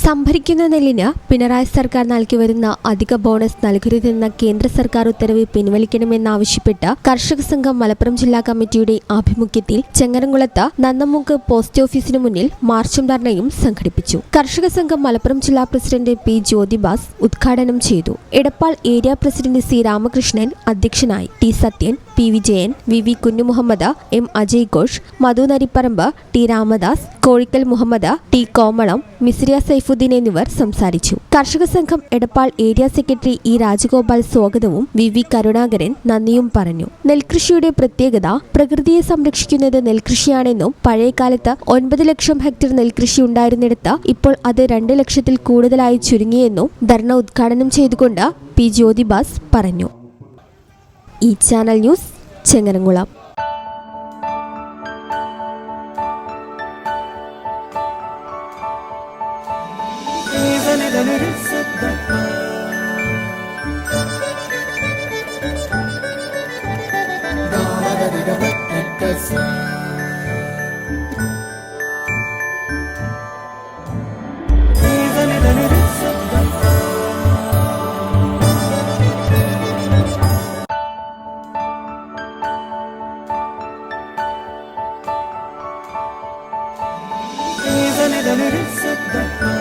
സംഭരിക്കുന്ന നെല്ലിന് പിണറായി സർക്കാർ നൽകിവരുന്ന അധിക ബോണസ് നൽകരുതെന്ന കേന്ദ്ര സർക്കാർ ഉത്തരവ് പിൻവലിക്കണമെന്നാവശ്യപ്പെട്ട് കർഷക സംഘം മലപ്പുറം ജില്ലാ കമ്മിറ്റിയുടെ ആഭിമുഖ്യത്തിൽ ചെങ്ങരംകുളത്ത് നന്നമുക്ക് പോസ്റ്റ് ഓഫീസിനു മുന്നിൽ മാർച്ചും ധർണയും സംഘടിപ്പിച്ചു. കർഷക സംഘം മലപ്പുറം ജില്ലാ പ്രസിഡന്റ് പി ജ്യോതിബാസ് ഉദ്ഘാടനം ചെയ്തു. Edappal area president C Ramakrishnan അധ്യക്ഷനായി. T Sathyan, P Vijayan, V Kunhumuhammed, M Ajay Ghosh, Madhu Naripparamba, T Ramadas, Kozhikkal Muhammed, T Komalam, Misriya Saifuddin എന്നിവർ സംസാരിച്ചു. കർഷക സംഘം Edappal area secretary E Rajagopal സ്വാഗതവും വി കരുണാകരൻ നന്ദിയും പറഞ്ഞു. നെൽകൃഷിയുടെ പ്രത്യേകത പ്രകൃതിയെ സംരക്ഷിക്കുന്നത് നെൽകൃഷിയാണെന്നും പഴയകാലത്ത് 9 ലക്ഷം ഹെക്ടർ നെൽകൃഷി ഉണ്ടായിരുന്നിടത്ത് ഇപ്പോൾ അത് 2 ലക്ഷത്തിൽ കൂടുതലായി ചുരുങ്ങിയെന്നും ധർണ ഉദ്ഘാടനം ചെയ്തുകൊണ്ട് പി ജ്യോതിബാസ് പറഞ്ഞു. ഈ ചാനൽ ന്യൂസ് ചെങ്ങരംകുളം. Is